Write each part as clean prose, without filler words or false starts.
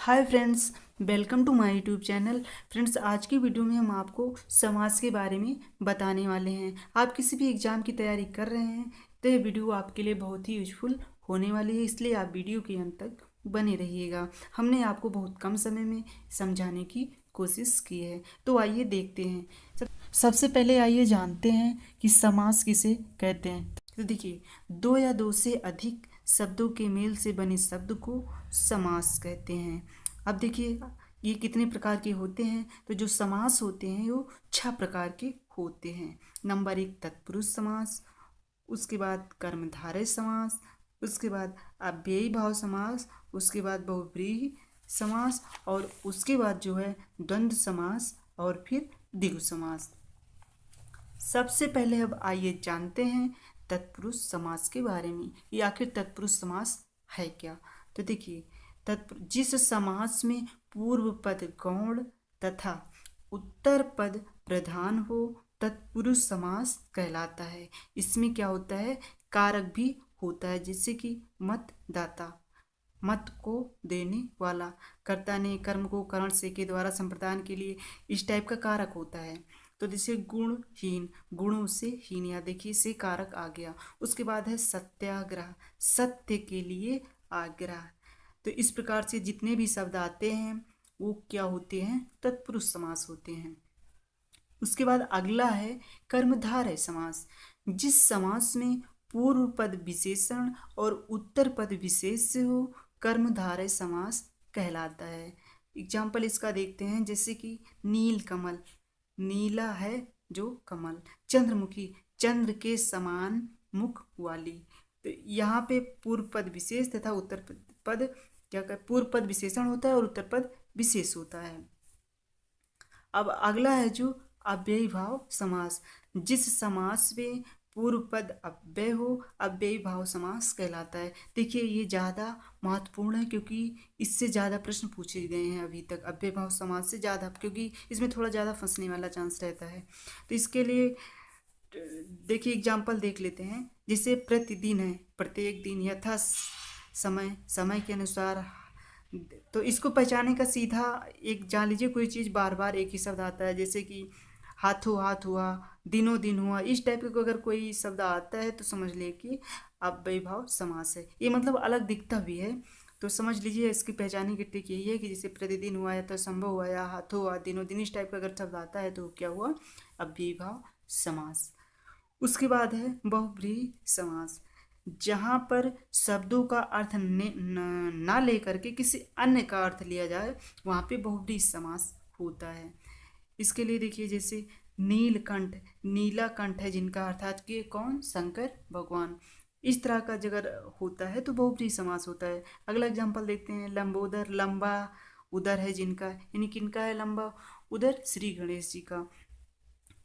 Hi friends, welcome to my YouTube channel. Friends, आज की video में हम आपको समास के बारे में बताने वाले हैं। आप किसी भी एग्ज़ाम की तैयारी कर रहे हैं तो ये वीडियो आपके लिए बहुत ही यूजफुल होने वाली है, इसलिए आप वीडियो के अंत तक बने रहिएगा। हमने आपको बहुत कम समय में समझाने की कोशिश की है, तो आइए देखते हैं। सबसे पहले आइए जानते हैं कि समास किसे कहते हैं। तो देखिए, दो या दो से अधिक शब्दों के मेल से बने शब्द को समास कहते हैं। अब देखिए, ये कितने प्रकार के होते हैं। तो जो समास होते हैं वो 6 प्रकार के होते हैं। नंबर 1 तत्पुरुष समास, उसके बाद कर्मधारय समास, उसके बाद अव्ययी भाव समास, उसके बाद बहुव्रीहि समास, और उसके बाद जो है द्वंद्व समास, और फिर द्विगु समास। सबसे पहले अब आइए जानते हैं तत्पुरुष समास के बारे में। ये आखिर तत्पुरुष समास है क्या। तो देखिए, जिस समास में पूर्व पद गौण तथा उत्तर पद प्रधान हो तत्पुरुष समास कहलाता है। इसमें क्या होता है, कारक भी होता है, जैसे कि मतदाता, मत को देने वाला, कर्ता ने कर्म को करण से के द्वारा संप्रदान के लिए, इस टाइप का कारक होता है। तो जैसे गुणहीन, गुणों से हीन, या देखिए से कारक आ गया। उसके बाद है सत्याग्रह, सत्य के लिए आग्रह। तो इस प्रकार से जितने भी शब्द आते हैं वो क्या होते हैं, तत्पुरुष समास होते हैं। उसके बाद अगला है कर्मधारय समास। जिस समास में पूर्व पद विशेषण और उत्तर पद विशेष से हो कर्मधारय समास कहलाता है। एग्जाम्पल इसका देखते हैं, जैसे कि नील कमल, नीला है जो कमल, चंद्रमुखी, चंद्र के समान मुख वाली। तो यहाँ पे पूर्व पद विशेष तथा उत्तर पद क्या कर, पूर्व पद विशेषण होता है और उत्तर पद विशेष होता है। अब अगला है जो अव्ययी भाव समास। जिस समास में पूर्व पद अव्यय हो अव्ययी भाव समास कहलाता है। देखिए, ये ज़्यादा महत्वपूर्ण है क्योंकि इससे ज़्यादा प्रश्न पूछे गए हैं अभी तक, अव्ययी भाव समास से ज़्यादा, क्योंकि इसमें थोड़ा ज़्यादा फंसने वाला चांस रहता है। तो इसके लिए देखिए एग्जाम्पल देख लेते हैं। जैसे प्रतिदिन है, प्रत्येक दिन, यथा समय, समय के अनुसार। तो इसको पहचानने का सीधा एक जान लीजिए, कोई चीज़ बार बार एक ही शब्द आता है, जैसे कि हाथों हाथ हुआ, दिनों दिन हुआ, इस टाइप का अगर कोई शब्द आता है तो समझ ले कि अव्ययी भाव समास है। ये मतलब अलग दिखता भी है, तो समझ लीजिए इसकी पहचानने की ट्रिक यही है कि जैसे प्रतिदिन हुआ, या तो संभव हुआ, या हाथों हुआ, दिनों दिन, इस टाइप का अगर शब्द आता है तो क्या हुआ, अव्ययी भाव समास। उसके बाद है बहुव्रीहि समास। जहाँ पर शब्दों का अर्थ ना लेकर के किसी अन्य का अर्थ लिया जाए वहाँ पे बहुव्रीहि समास होता है। इसके लिए देखिए, जैसे नीलकंठ, नीला कंठ है जिनका, अर्थात कि कौन, शंकर भगवान, इस तरह का जगह होता है तो बहुव्रीहि समास होता है। अगला एग्जाम्पल देखते हैं, लंबोदर, लंबा उदर है जिनका, यानी किनका है लंबा उदर, श्री गणेश जी का।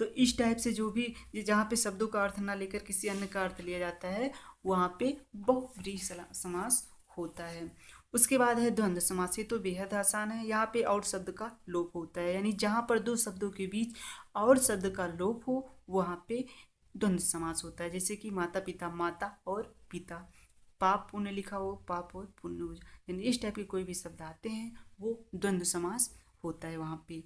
तो इस टाइप से जो भी जहाँ पे शब्दों का अर्थ ना लेकर किसी अन्य का अर्थ लिया जाता है वहाँ पे बहुव्रीहि समास होता है। उसके बाद है द्वंद्व समास। ये तो बेहद आसान है। यहाँ पे और शब्द का लोप होता है, यानी जहाँ पर दो शब्दों के बीच और शब्द का लोप हो वहाँ पे द्वंद्व समास होता है। जैसे कि माता पिता, माता और पिता, पाप पुण्य लिखा हो, पाप और पुण्य हो, यानी इस टाइप के कोई भी शब्द आते हैं वो द्वंद्व समास होता है वहाँ पे।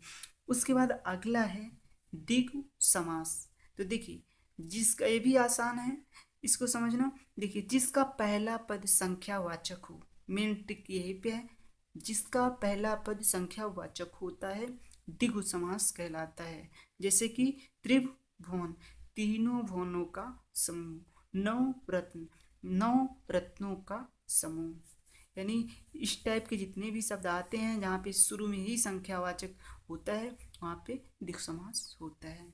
उसके बाद अगला है द्विगु समास। तो देखिए, जिसका, ये भी आसान है, इसको समझना। देखिए, जिसका पहला पद संख्यावाचक हो, मेन ट्रिक यही पे है, जिसका पहला पद संख्यावाचक होता है द्विगु समास कहलाता है। जैसे कि त्रिभुवन, तीनों भुवनों का समूह, नौ रत्नों का समूह, यानी इस टाइप के जितने भी शब्द आते हैं जहाँ पे शुरू में ही संख्यावाचक होता है वहाँ पे द्विगु समास होता है।